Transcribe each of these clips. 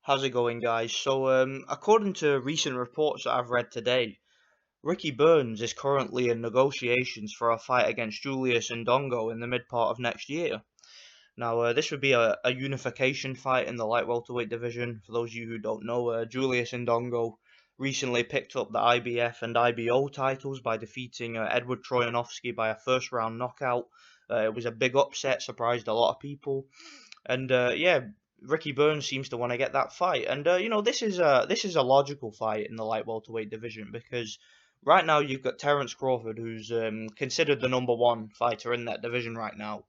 How's it going, guys? According to recent reports that I've read today, Ricky Burns is currently in negotiations for a fight against Julius Indongo in the mid part of next year. This would be a unification fight in the light welterweight division. For those of you who don't know, Julius Indongo recently picked up the IBF and IBO titles by defeating Edward Troyanovsky by a first round knockout. It was a big upset, surprised a lot of people. Yeah, Ricky Burns seems to want to get that fight, and this is a logical fight in the light welterweight division because right now you've got Terence Crawford, who's considered the number one fighter in that division right now,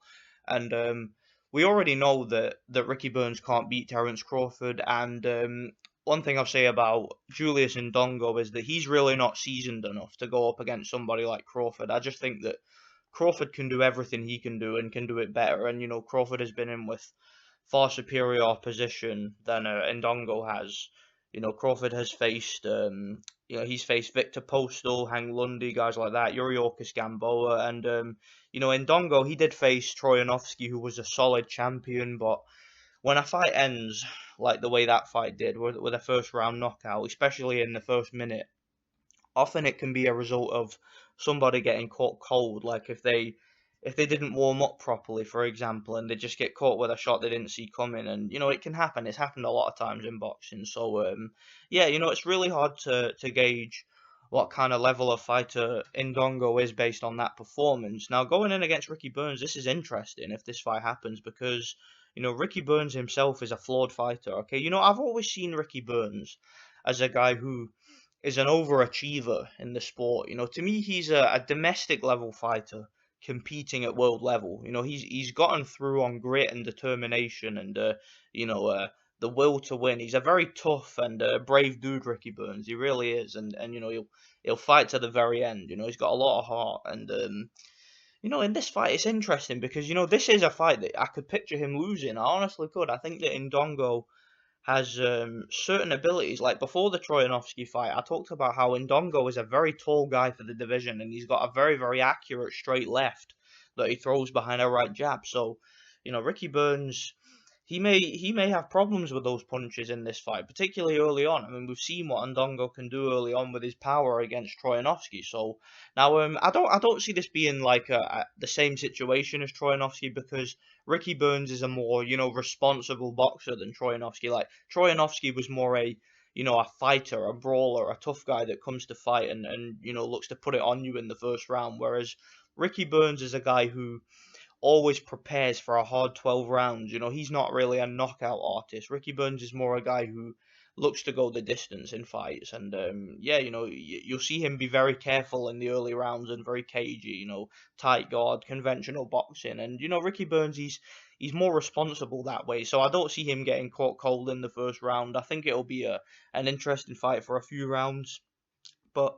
and we already know that Ricky Burns can't beat Terence Crawford, and one thing I'll say about Julius Indongo is that he's really not seasoned enough to go up against somebody like Crawford. I just think that Crawford can do everything he can do and can do it better. And Crawford has been in with far superior opposition than Ndongo has. Crawford has faced, he's faced Victor Postal, Hang Lundy, guys like that, Yuriorkis Gamboa, and Ndongo, he did face Troyanovsky, who was a solid champion, but when a fight ends like the way that fight did, with a first round knockout, especially in the first minute, often it can be a result of somebody getting caught cold, like if they didn't warm up properly, for example, and they just get caught with a shot they didn't see coming, and it can happen. It's happened a lot of times in boxing. Yeah, it's really hard to gauge what kind of level of fighter Indongo is based on that performance. Now, going in against Ricky Burns, this is interesting if this fight happens because Ricky Burns himself is a flawed fighter. Okay, I've always seen Ricky Burns as a guy who is an overachiever in the sport. To me, he's a domestic level fighter competing at world level. He's gotten through on grit and determination and the will to win. He's a very tough and brave dude, Ricky Burns. He really is, and he'll fight to the very end. He's got a lot of heart, and in this fight it's interesting because this is a fight that I could picture him losing. I honestly could. I think that Ndongo has certain abilities. Like before the Troyanovsky fight, I talked about how Ndongo is a very tall guy for the division, and he's got a very, very accurate straight left that he throws behind a right jab. So, Ricky Burns, he may have problems with those punches in this fight, particularly early on. I mean, we've seen what Ndongo can do early on with his power against Troyanovsky. So now, I don't see this being like the same situation as Troyanovsky because Ricky Burns is a more, responsible boxer than Troyanovsky. Like Troyanovsky was more a fighter, a brawler, a tough guy that comes to fight and looks to put it on you in the first round. Whereas Ricky Burns is a guy who always prepares for a hard 12 rounds. He's not really a knockout artist. Ricky Burns is more a guy who looks to go the distance in fights. And yeah, you'll see him be very careful in the early rounds and very cagey, tight guard, conventional boxing. And, Ricky Burns, he's more responsible that way. So I don't see him getting caught cold in the first round. I think it'll be an interesting fight for a few rounds. But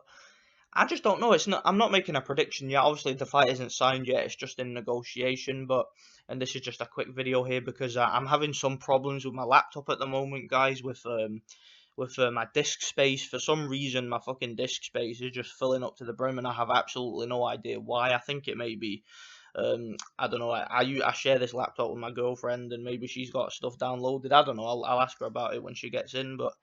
I just don't know. It's not. I'm not making a prediction yet. Obviously, the fight isn't signed yet. It's just in negotiation. And this is just a quick video here because I'm having some problems with my laptop at the moment, guys. With my disk space, for some reason, my fucking disk space is just filling up to the brim, and I have absolutely no idea why. I think it may be I don't know. I share this laptop with my girlfriend, and maybe she's got stuff downloaded. I don't know. I'll ask her about it when she gets in. But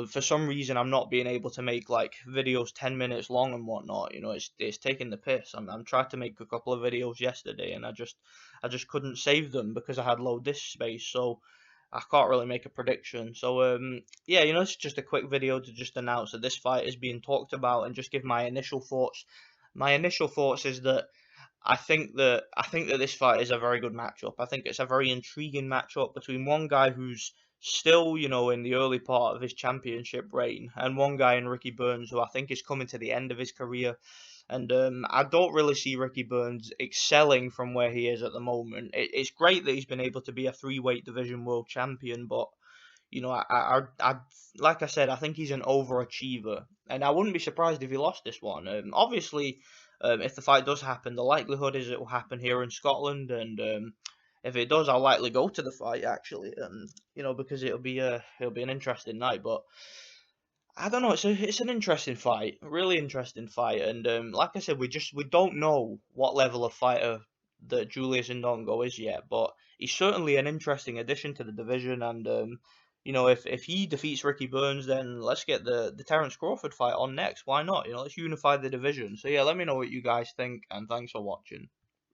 for some reason, I'm not being able to make like videos 10 minutes long and whatnot. It's taking the piss. I'm trying to make a couple of videos yesterday, and I just couldn't save them because I had low disk space. So I can't really make a prediction. Yeah, it's just a quick video to just announce that this fight is being talked about and just give my initial thoughts. My initial thoughts is that I think that this fight is a very good matchup. I think it's a very intriguing matchup between one guy who's still, in the early part of his championship reign, and one guy in Ricky Burns who I think is coming to the end of his career. And I don't really see Ricky Burns excelling from where he is at the moment. It's great that he's been able to be a three-weight division world champion, but like I said, I think he's an overachiever, and I wouldn't be surprised if he lost this one. Obviously, if the fight does happen, the likelihood is it will happen here in Scotland, and if it does, I'll likely go to the fight actually, because it'll be an interesting night. But I don't know, it's an interesting fight, a really interesting fight, and like I said, we don't know what level of fighter that Julius Indongo is yet, but he's certainly an interesting addition to the division, and if he defeats Ricky Burns, then let's get the Terence Crawford fight on next. Why not? Let's unify the division. So yeah, let me know what you guys think, and thanks for watching.